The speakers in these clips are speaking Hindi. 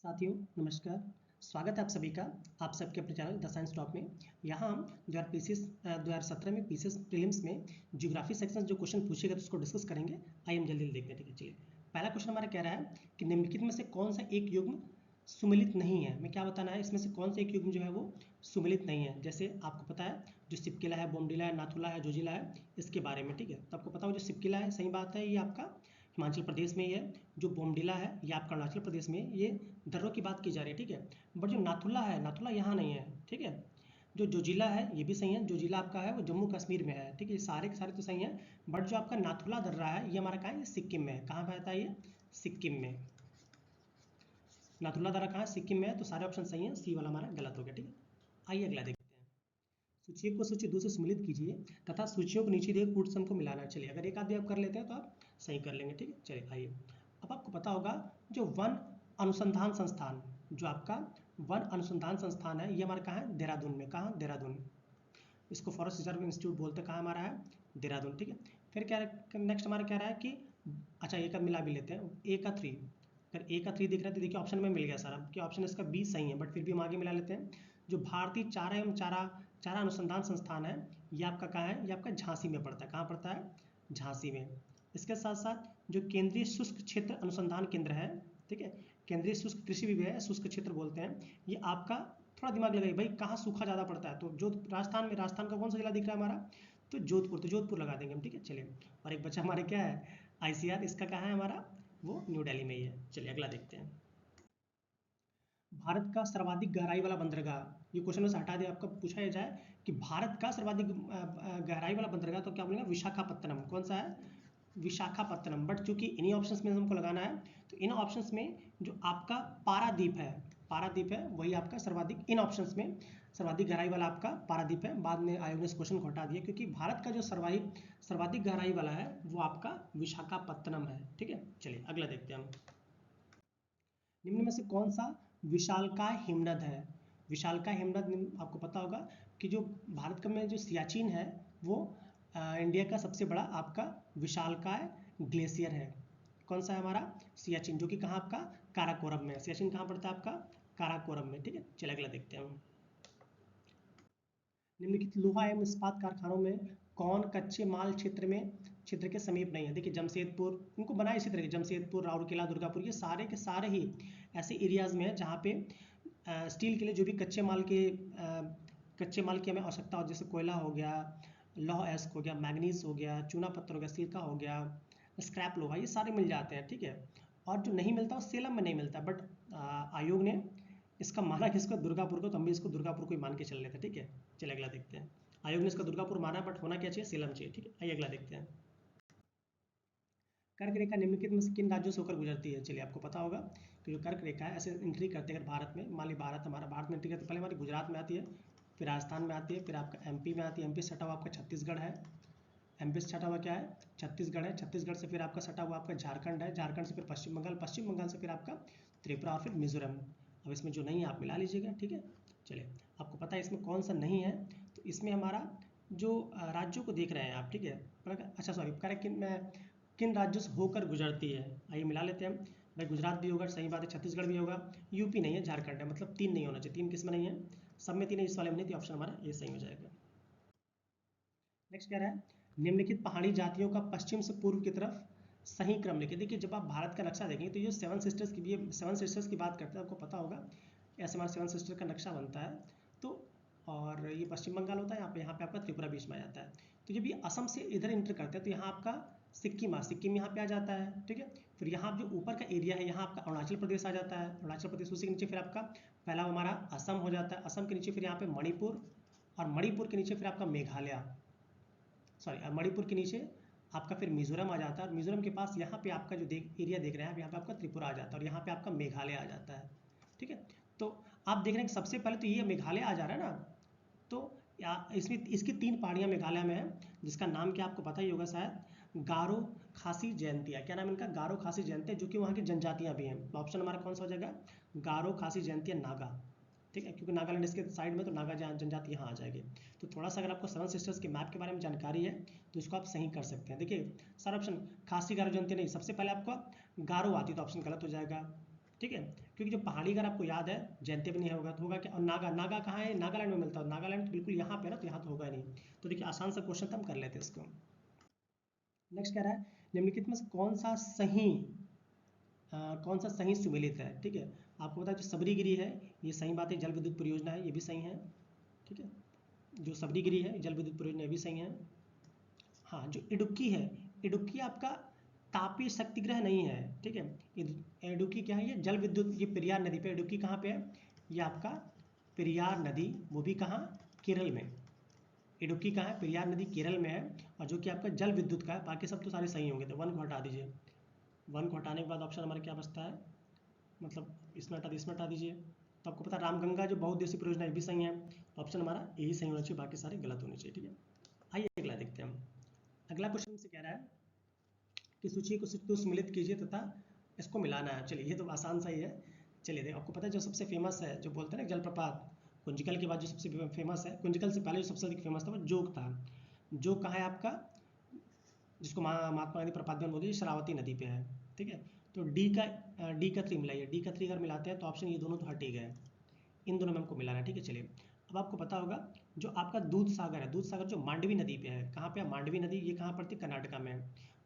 साथियों नमस्कार। स्वागत है आप सभी का आप सबके अपने चैनल द साइंस टॉप में। यहाँ हम 2017 में पीसीएस प्रीलिम्स में ज्योग्राफी सेक्शन जो क्वेश्चन पूछेगा तो उसको डिस्कस करेंगे। आइए हम जल्दी देखते हैं। ठीक है, चलिए पहला क्वेश्चन हमारा कह रहा है कि निम्नलिखित में से कौन सा एक युग्म सुमेलित नहीं है। मैं क्या बताना है, इसमें से कौन सा एक युग्म जो है वो सुमेलित नहीं है। जैसे आपको पता है जो सिपकिला है, बोमडिला है, नाथुला है, जोजिला है, इसके बारे में। ठीक है, तो आपको पता हो जो सिपकिला है, सही बात है, ये आपका हिमाचल प्रदेश में ही है। जो बोमडिला है ये आपका अरुणाचल प्रदेश में, ये दर्रों की बात की जा रही है। ठीक है, बट जो नाथुला है, नाथुला यहाँ नहीं है। ठीक है, जो जोजिला है ये भी सही है, जोजिला आपका है वो जम्मू कश्मीर में है। ठीक है, ये सारे के सारे तो सही हैं, बट जो आपका नाथुला दर्रा है ये हमारा कहाँ है, ये सिक्किम में है। कहाँ पे आता है ये, सिक्किम में। नाथुला दर्रा कहाँ है, सिक्किम में है, तो सारे ऑप्शन सही हैं, सी वाला हमारा गलत हो गया। ठीक है, आइए अगला देखते हैं। सूची को सूची 2 से सम्मिलित कीजिए तथा सूचियों को नीचे दिए कूट सम को मिलाना। चलिए अगर एक आदमी आप कर लेते हैं तो आप सही कर लेंगे। ठीक है, चलिए आइए। अब आपको पता होगा जो वन अनुसंधान संस्थान, जो आपका वन अनुसंधान संस्थान है ये हमारा कहाँ है, देहरादून में। कहाँ, देहरादून। इसको फॉरेस्ट रिजर्व इंस्टीट्यूट बोलते हैं। कहाँ हमारा है, देहरादून। ठीक है, फिर क्या नेक्स्ट हमारा क्या रहा है कि अच्छा एक का मिला भी लेते हैं, ए का 3। अगर ए का 3 दिख रहा है तो देखिए ऑप्शन में मिल गया सारा कि ऑप्शन इसका बी सही है, बट फिर भी हम आगे मिला लेते हैं। जो भारतीय चारा एवं चारा अनुसंधान संस्थान है ये आपका कहाँ है, ये आपका झांसी में पड़ता है। कहाँ पड़ता है, झांसी में। इसके साथ साथ जो केंद्रीय शुष्क क्षेत्र अनुसंधान केंद्र है, ठीक है, केंद्रीय शुष्क कृषि विभाग है, शुष्क क्षेत्र बोलते हैं, ये आपका थोड़ा दिमाग लगाइए भाई, कहाँ सूखा ज़्यादा पड़ता है, तो जो राजस्थान में, राजस्थान का कौन सा जिला दिख रहा है हमारा, तो जोधपुर, तो जोधपुर लगा देंगे हम। ठीक है, चलिए। और एक बच्चा हमारे क्या है, आईसीआर, इसका कहाँ है हमारा, वो न्यू दिल्ली में ही है। चलिए अगला देखते हैं। भारत का सर्वाधिक गहराई वाला बंदरगाह, ये क्वेश्चन में से हटा दिया, आपका पूछा जाए कि भारत का सर्वाधिक गहराई वाला बंदरगाह, तो क्या बोलेंगे, विशाखापत्तनम। कौन सा है, विशाखापत्तनम। बट चूंकि इन्हीं ऑप्शंस में हमको लगाना है, तो इन ऑप्शंस में जो आपका पारादीप है, पारादीप है वही आपका सर्वाधिक, इन ऑप्शंस में सर्वाधिक गहराई वाला आपका पारादीप है। बाद में आयोग ने इस क्वेश्चन को हटा दिया क्योंकि भारत का जो सर्वाधिक गहराई वाला है वो आपका विशाखापत्तनम है। ठीक है, चलिए अगला देखते हैं हम। निम्न में से कौन सा विशालकाय हिमनद है। विशालकाय हिमनद आपको पता होगा कि जो भारत का में जो सियाचिन है वो इंडिया का सबसे बड़ा आपका विशालकाय ग्लेशियर है। कौन सा है हमारा, सियाचिन, जो कि कहाँ आपका, काराकोरम में। सियाचिन कहाँ पड़ता है आपका, काराकोरम में। ठीक है, चलिए अगला देखते हैं हम। निम्नलिखित लोहा एवं इस्पात कारखानों में कौन कच्चे माल क्षेत्र के समीप नहीं है। देखिए जमशेदपुर, उनको बनाए इसी तरह के, जमशेदपुर, राउरकेला, दुर्गापुर, ये सारे के सारे ही ऐसे एरियाज़ में है जहाँ पे स्टील के लिए जो भी कच्चे माल की हमें आवश्यकता हो, जैसे कोयला हो गया, लौह एस्क हो गया, मैग्नीज हो गया, चूना पत्थर हो गया, सिरका हो गया, स्क्रैप लोहा, ये सारे मिल जाते हैं। ठीक है, और जो नहीं मिलता वो सेलम में नहीं मिलता। बट आयोग ने इसका माना किसको, दुर्गापुर को, तो हम भी इसको दुर्गापुर को ही मान के चल रहे थे। ठीक है, चलिए अगला देखते हैं। आयोग ने इसका दुर्गापुर माना, बट होना क्या चाहिए, सेलम चाहिए। ठीक है, आइए अगला देखते हैं। कर्क रेखा निम्नलिखित में से किन राज्यों से होकर गुजरती है। चलिए आपको पता होगा कि जो कर्क रेखा है ऐसे एंट्री करते हैं भारत में, मान ली भारत में एंट्री करते, पहले हमारी गुजरात में आती है, फिर राजस्थान में आती है, फिर आपका एमपी में आती है, एमपी से सटा हुआ आपका छत्तीसगढ़ है, एमपी से सटा हुआ क्या है, छत्तीसगढ़ है, छत्तीसगढ़ से फिर आपका सटा हुआ आपका झारखंड है, झारखंड से फिर पश्चिम बंगाल, पश्चिम बंगाल से फिर आपका त्रिपुरा और फिर मिजोरम। अब इसमें जो नहीं है आप मिला लीजिएगा। ठीक है, चलिए आपको पता है इसमें कौन सा नहीं है, तो इसमें हमारा जो राज्यों को देख रहे हैं आप, ठीक है, अच्छा सॉरी, करेक्ट, किन राज्यों से होकर गुजरती है, आइए मिला लेते हैं हम। भाई गुजरात भी होगा, सही बात है, छत्तीसगढ़ भी होगा, यूपी नहीं है, झारखंड है, मतलब 3 नहीं होना चाहिए, 3 किस में नहीं है, सब में 3 है, इस वाले में नहीं, तो ऑप्शन हमारा ये सही हो जाएगा। नेक्स्ट कह रहा है निम्नलिखित पहाड़ी जातियों का पश्चिम से पूर्व की तरफ सही क्रम लिखिए। देखिए जब आप भारत का नक्शा देखेंगे तो ये सेवन सिस्टर्स की बात करते हैं, आपको पता होगा ऐसे हमारा 7 सिस्टर का नक्शा बनता है। तो और ये पश्चिम बंगाल होता है, यहाँ पे आपका त्रिपुरा बीच में आ जाता है। तो जब ये असम से इधर इंटर करते हैं तो यहाँ आपका सिक्किम यहाँ पे आ जाता है। ठीक है, फिर यहाँ जो ऊपर का एरिया है यहाँ आपका अरुणाचल प्रदेश आ जाता है, अरुणाचल प्रदेश, उसी के नीचे फिर आपका पहला हमारा असम हो जाता है, असम के नीचे फिर यहाँ पे मणिपुर, और मणिपुर के नीचे फिर आपका मेघालय, सॉरी मणिपुर के नीचे आपका फिर मिजोरम आ जाता है, और मिजोरम के पास यहाँ पे आपका जो एरिया देख रहे हैं आप, यहाँ पे आपका त्रिपुरा आ जाता है, और यहाँ पे आपका मेघालय आ जाता है। ठीक है, तो आप देख रहे हैं कि सबसे पहले तो ये मेघालय आ जा रहा है ना, तो इसमें इसकी 3 पहाड़ियाँ मेघालय में है, जिसका नाम क्या आपको पता ही होगा शायद, गारो खासी जयंतिया। क्या नाम है इनका, गारो खासी जयंतिया, जो कि वहाँ की जनजातियाँ भी हैं। तो ऑप्शन हमारा कौन सा हो जाएगा, गारो खासी जयंतिया नागा। ठीक है, क्योंकि नागालैंड इसके साइड में, तो नागा जनजाति यहाँ आ जाएगी। तो थोड़ा सा अगर आपको 7 सिस्टर्स के मैप के बारे में जानकारी है तो इसको आप सही कर सकते हैं। देखिए सारा ऑप्शन खासी गारो जयंती नहीं, सबसे पहले आपको गारो आती है तो ऑप्शन गलत हो जाएगा। ठीक है, क्योंकि जो पहाड़ी अगर आपको याद है जयंती भी नहीं होगा तो होगा क्या, और नागा, नागा कहाँ है, नागालैंड में मिलता है, नागालैंड तो बिल्कुल यहाँ पे ना, तो यहाँ तो होगा ही नहीं। तो देखिए आसान सा क्वेश्चन था, हम कर लेते हैं इसको। नेक्स्ट कह रहा है निम्नलिखित में से कौन सा सही सुमेलित है। ठीक है, आपको पता है जो सबरीगिरी है ये सही बात है, जल विद्युत परियोजना है, ये भी सही है। ठीक है, जो सबरीगिरी है जल विद्युत परियोजना ये भी सही है। हाँ, जो इडुक्की है, इडुक्की आपका तापीय शक्तिगृह नहीं है। ठीक है, इडुक्की क्या है, ये जल विद्युत, ये पेरियार नदी पे, इडुक्की कहाँ पे है, ये आपका पेरियार नदी, वो भी कहाँ, केरल में। इडुक्की कहाँ है, पेरियार नदी केरल में है, और जो कि आपका जल विद्युत का है। बाकी सब तो सारे सही होंगे, तो वन को हटा दीजिए। वन को हटाने के बाद ऑप्शन हमारा क्या बचता है, मतलब इसमें हटा दीजिए, इसमें हटा दीजिए। तो आपको पता है रामगंगा जो बहुउद्देशीय परियोजना ये भी सही है, तो ऑप्शन हमारा यही सही होना चाहिए, बाकी सारे गलत होने चाहिए। ठीक है, आइए अगला देखते हैं हम। अगला क्वेश्चन से कह रहा है कि सूची को सम्मिलित कीजिए तथा इसको मिलाना है। चलिए ये तो आसान सा ही है। चलिए देखो, आपको पता है जो सबसे फेमस है, जो बोलते हैं ना जलप्रपात, कुंजकल के बाद जो सबसे फेमस है, कुंजकल से पहले जो सबसे अधिक फेमस था वो जोग था। जोग कहाँ है आपका, जिसको महात्मा गांधी प्रपात भी बोलते हैं, शरावती नदी पे है। ठीक है, तो डी का 3 मिलाइए, डी का 3 अगर मिलाते हैं तो ऑप्शन ये दोनों तो हट ही गए, इन दोनों में हमको मिलाना है। ठीक है, चलिए अब आपको पता होगा जो आपका दूध सागर है, दूध सागर जो मांडवी नदी पे है, कहाँ पे है मांडवी नदी, ये कहाँ पड़ती है, कर्नाटका में है।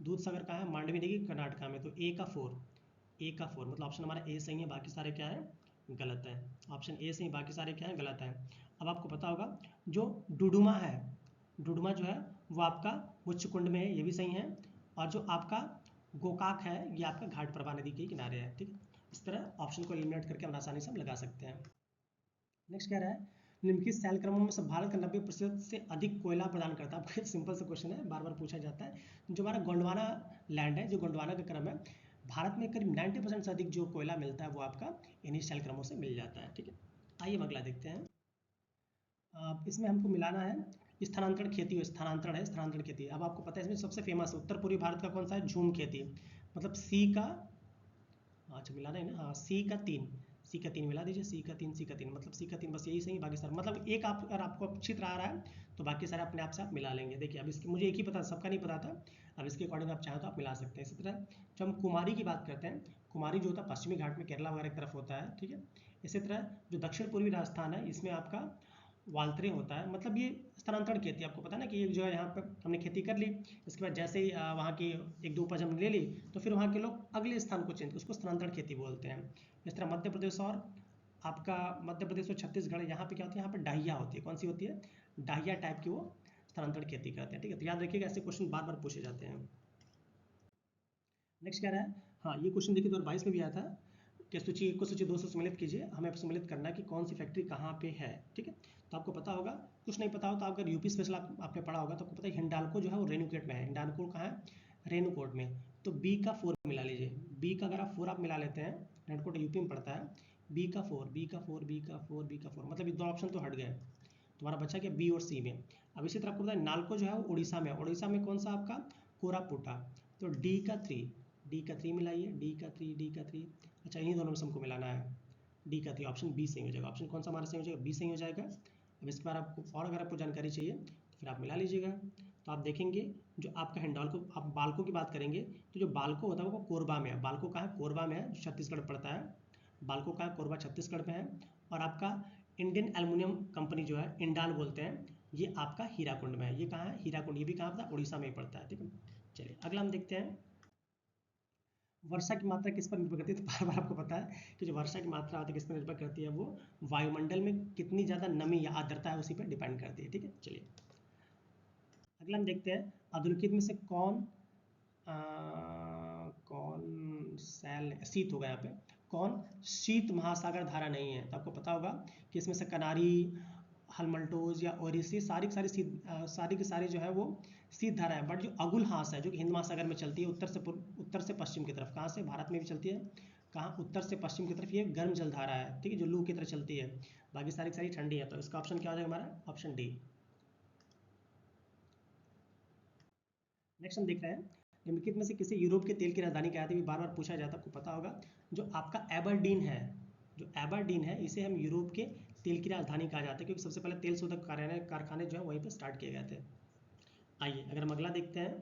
दूध सागर कहाँ है, मांडवी नदी कर्नाटका में। तो ए का 4 मतलब ऑप्शन हमारा ए सही है, बाकी सारे क्या है, गलत है। ऑप्शन ए सही, बाकी सारे क्या है, गलत है। अब आपको पता होगा जो डुडुमा है, डुडुमा जो है वो आपका मुच्चकुंड में है, ये भी सही है। और जो आपका गोकाक है ये आपका घाट प्रभा नदी के किनारे है। ठीक है, इस तरह ऑप्शन को एलिमिनेट करके हम आसानी से हम लगा सकते हैं। नेक्स्ट कह रहा है निम्नलिखित शैल क्रमों में से भारत का 90% से अधिक कोयला प्रदान करता है। आपको सिंपल सा क्वेश्चन है, बार बार पूछा जाता है। जो हमारा गोंडवाना लैंड है, जो गोंडवाना का क्रम है, भारत में करीब 90% से अधिक जो कोयला मिलता है वो आपका इन्हीं शैल क्रमों से मिल जाता है। ठीक है, आइए हम अगला देखते हैं। इसमें हमको मिलाना है स्थानांतरण खेती, स्थानांतरण है, स्थानांतरण खेती। अब आपको पता है इसमें सबसे फेमस उत्तर पूर्वी भारत का कौन सा है, झूम खेती, मतलब सी का, अच्छा मिलाना है ना, हाँ सी का 3 मिला दीजिए, सी का 3 मतलब सी का 3 बस यही सही, बाकी सारे मतलब एक आप अगर आपको अच्छी तरह आ रहा है तो बाकी सारे अपने आप से आप मिला लेंगे। देखिए अब इसकी मुझे एक ही पता, सबका नहीं पता था, अब इसके अकॉर्डिंग आप चाहें तो आप मिला सकते हैं। इसी तरह जब हम कुमारी की बात करते हैं, कुमारी जो होता है पश्चिमी घाट में केरला वगैरह की तरफ होता है। ठीक है, इसी तरह जो दक्षिण पूर्वी राजस्थान है इसमें आपका वाल्तरे होता है, मतलब ये स्थानांतरण खेती। आपको पता है ना कि एक जो है यहाँ पर हमने खेती कर ली, इसके बाद जैसे ही वहाँ की एक दो उपज हमने ले ली तो फिर वहाँ के लोग अगले स्थान को चेंज, उसको स्थानांतरण खेती बोलते हैं। इस तरह मध्य प्रदेश और आपका मध्य प्रदेश और छत्तीसगढ़, यहाँ पे क्या होती है, यहाँ पे डाहिया होती है, कौन सी होती है, डाहिया टाइप की वो स्थानांतरण खेती करते हैं। ठीक है, तो याद रखिएगा ऐसे क्वेश्चन बार बार पूछे जाते हैं। नेक्स्ट कह रहा है, हाँ ये क्वेश्चन देखिए 2022 में भी आया था कि सूची 1 को सूची 2 से सम्मिलित कीजिए। हमें सम्मिलित करना है कि कौन सी फैक्ट्री कहाँ पे है। ठीक है, तो आपको पता होगा, कुछ नहीं पता हो तो अगर यूपी स्पेशल आपने पढ़ा होगा तो आपको पता है हिंडाल्को जो है वो रेणुकेट में है। हिंडाल्को कहाँ है, रेणुकोट में। तो बी का 4 मिला लीजिए, बी का अगर आप 4 आप मिला लेते हैं, रेणुकोट यूपी में पड़ता है, बी का 4, बी का 4, बी का 4, बी का 4, मतलब ये 2 ऑप्शन तो हट गए, तुम्हारा बचा क्या, बी और सी में। अब इसी तरह आपको पता है नालको जो है वो उड़ीसा में है, उड़ीसा में कौन सा आपका, कोरापुटा। तो डी का 3 मिलाइए, डी का 3। अच्छा इन्हीं दोनों में से हमको मिलाना है, डी का 3, ऑप्शन बी सही हो जाएगा। ऑप्शन कौन सा हमारा सही हो जाएगा, बी सही हो जाएगा। अब इसके बाद आपको और अगर आपको जानकारी चाहिए तो फिर आप मिला लीजिएगा। तो आप देखेंगे जो आपका हिंडाल्को, आप बाल्को की बात करेंगे तो जो बाल्को होता है वो कोरबा में है। बाल्को कहाँ है, कोरबा में है, जो छत्तीसगढ़ पड़ता है। बाल्को कहाँ है, कोरबा छत्तीसगढ़ में है। और आपका इंडियन एल्युमिनियम कंपनी जो है इंडाल बोलते हैं, ये आपका हीराकुंड में है। ये कहाँ है, हीराकुंड, ये भी कहाँ पड़ता है, उड़ीसा में ही पड़ता है। ठीक है, चलिए अगला हम देखते हैं वर्षा की मात्रा किस पर निर्भर करती है। तो बार बार आपको पता है कि जो वर्षा की मात्रा होती है किस पर निर्भर करती है, वो वायुमंडल में कितनी ज़्यादा नमी या आर्द्रता है उसी पर डिपेंड करती है। ठीक है, चलिए अगला हम देखते हैं अधोलिखित में से आ, कौन सैल शीत होगा यहाँ पे, कौन शीत महासागर धारा नहीं है। तो आपको पता होगा कि इसमें से कनारी, हलमल्टोज या ओरिसी सारी की सारी सारी की सारी जो है वो शीत धारा है। बट जो अगुलहास है जो कि हिंद महासागर में चलती है, उत्तर से पश्चिम की तरफ, कहाँ से, भारत में भी चलती है, कहाँ, उत्तर से पश्चिम की तरफ, ये गर्म जल धारा है। ठीक है, जो लू की तरह चलती है, बाकी सारी की सारी ठंडी है। तो इसका ऑप्शन क्या हो जाएगा हमारा, ऑप्शन डी। नेक्स्ट हम देख रहे हैं निम्नलिखित में से किसी यूरोप के तेल की राजधानी क्या है। बार बार पूछा जाता है, आपको पता होगा जो आपका एबरडीन है, जो एबरडीन है इसे हम यूरोप के तेल की राजधानी कहा जाता है, क्योंकि सबसे पहले तेल शोधक कारखाने जो है वहीं पर स्टार्ट किए गए थे। आइए अगर हम अगला देखते हैं,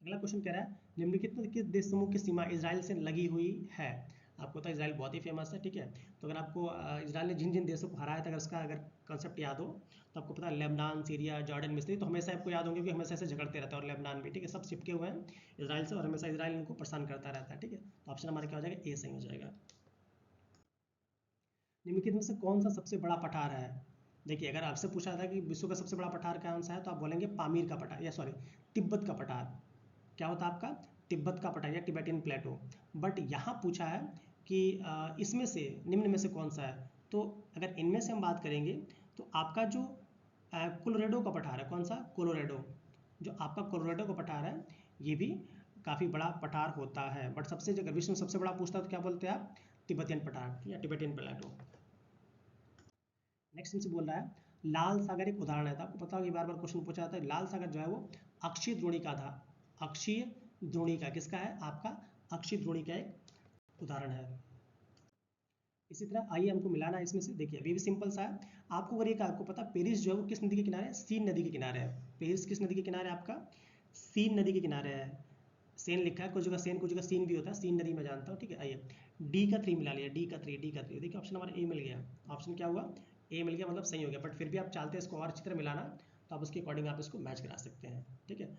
अगला क्वेश्चन कह रहा है निम्नलिखित में किस देश समूह की सीमा इजराइल से लगी हुई है। आपको पता है इसराइल बहुत ही फेमस है, ठीक है। तो अगर आपको इसराइल ने जिन जिन देशों को हराया था अगर उसका अगर कंसेप्ट याद हो तो आपको पता है लेबनान, सीरिया, जॉर्डन, मिस्र तो हमेशा आपको याद होंगे कि हमेशा ऐसे झगड़ते रहता है, और लेबनान भी, ठीक है, सब चिपके हुए हैं इसराइल से और हमेशा इसराइल इनको परेशान करता रहता है, ठीक है। तो ऑप्शन हमारा क्या हो जाएगा, ए सही हो जाएगा। निम्नलिखित में से कौन सा सबसे बड़ा पठार है? देखिए अगर आपसे पूछा था कि विश्व का सबसे बड़ा पठार कौन सा है तो आप बोलेंगे पामीर का पठार, या सॉरी तिब्बत का पठार। क्या होता है आपका, तिब्बत का पठार या टिबेटियन प्लेटो। बट यहाँ पूछा है कि इसमें से निम्न में से कौन सा है, तो अगर इनमें से हम बात करेंगे तो आपका जो कोलोराडो का पठार है, कौन सा, कोलोराडो, जो आपका कोलोराडो का पठार है ये भी काफ़ी बड़ा पठार होता है। बट सबसे जगह विश्व में सबसे बड़ा पूछता है तो क्या बोलते हैं आप, तिब्बतियन पठार या टिबेटियन प्लेटो। नेक्स्ट हमसे बोल रहा है लाल सागर एक उदाहरण है। तो आपको पता होगा बार बार क्वेश्चन पूछा जाता है, लाल सागर जो है वो अक्षीय द्रोणिका था, अक्षीय द्रोणिका किसका है, आपका अक्षीय द्रोणिका एक उदाहरण है। इसी तरह आइए हमको मिलाना है इसमें से, देखिए अभी भी सिंपल सा है। आपको अगर एक आपको पता पेरिस जो है वो किस नदी के किनारे है, सीन नदी के किनारे है। पेरिस किस नदी के किनारे है, आपका सीन नदी के किनारे है। सेन लिखा है, कुछ जगह सेन कुछ जगह सीन भी होता है, सीन नदी में जानता हूँ, ठीक है। आइए डी का 3 मिला लिया, डी का 3, डी का 3, देखिए ऑप्शन हमारा ए मिल गया। ऑप्शन क्या हुआ, ए मिल गया, मतलब सही हो गया। बट फिर भी आप चाहते हैं इसको और अच्छी तरह मिलाना तो आप उसके अकॉर्डिंग आप इसको मैच करा सकते हैं, ठीक है।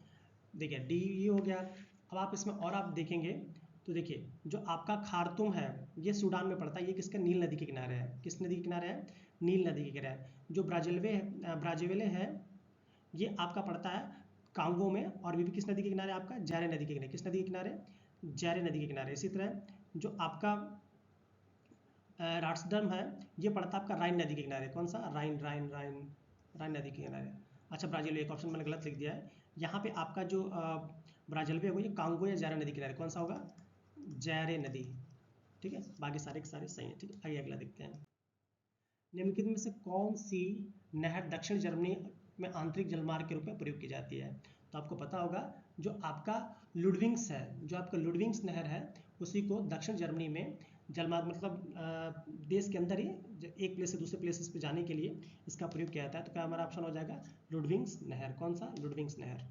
देखिए डी ये हो गया। अब आप इसमें और आप देखेंगे तो देखिए जो आपका खार्तूम है ये सूडान में पड़ता है, ये किसका, नील नदी के किनारे है। किस नदी के किनारे है, नील नदी के किनारे है। जो ब्राजीले है ये आपका पड़ता है कांगो में, और ये भी किस नदी के किनारे, आपका जैरे नदी के किनारे। किस नदी के किनारे, जैरे नदी के किनारे। इसी तरह जो आपका राट्सडम है ये पड़ता है आपका राइन नदी के किनारे। कौन सा, राइन राइन राइन राइन नदी के किनारे। अच्छा ब्राजील, एक ऑप्शन मैंने गलत लिख दिया है। यहाँ पे आपका जो ब्राजील पे होगा ये कांगो या जैरे नदी के किनारे, कौन सा होगा, जैरे नदी, ठीक है। बाकी सारे के सारे सही है, ठीक है। आइए अगला देखते हैं। निम्नलिखित में से कौन सी नहर दक्षिण जर्मनी में आंतरिक जलमार्ग के रूप में प्रयोग की जाती है? तो आपको पता होगा जो आपका लुडविंग्स है, जो आपका लुडविंग्स नहर है उसी को दक्षिण जर्मनी में जलमार्ग, मतलब देश के अंदर ही एक प्लेस से दूसरे प्लेसेस पे जाने के लिए इसका प्रयोग किया जाता है। तो क्या हमारा ऑप्शन हो जाएगा, लुडविंग्स नहर। कौन सा, लुडविंग्स नहर।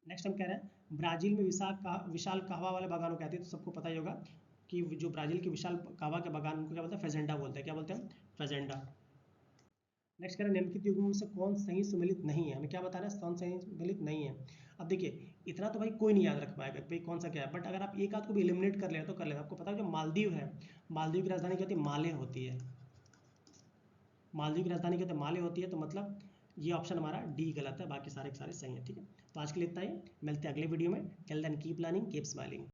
नेक्स्ट हम कह रहे हैं ब्राजील में विशाल कहवा वाले बागानों को कहते हैं। तो सबको पता ही होगा कि जो ब्राजील के विशाल कहवा के बागान को क्या बोलते हैं, फेजेंडा बोलते हैं। क्या बोलते हैं, फेजेंडा। नेक्स्ट कह रहे हैं निम्नलिखित युग्मों में से कौन सही सुमेलित नहीं है। हमें क्या बताना है, कौन सही सुमेलित नहीं है। अब देखिए इतना तो भाई कोई नहीं याद रख पाएगा भाई कौन सा क्या है, बट अगर आप एक आध को भी एलिमिनेट कर ले तो कर लेगा। आपको पता है जो मालदीव है, मालदीव की राजधानी क्या होती है, माले होती है। मालदीव की राजधानी क्या होती है, माले होती है। तो मतलब ये ऑप्शन हमारा डी गलत है, बाकी सारे के सारे सही है, ठीक है। तो आज के लिए इतना ही, मिलते हैं अगले वीडियो में। Till then keep learning, keep smiling.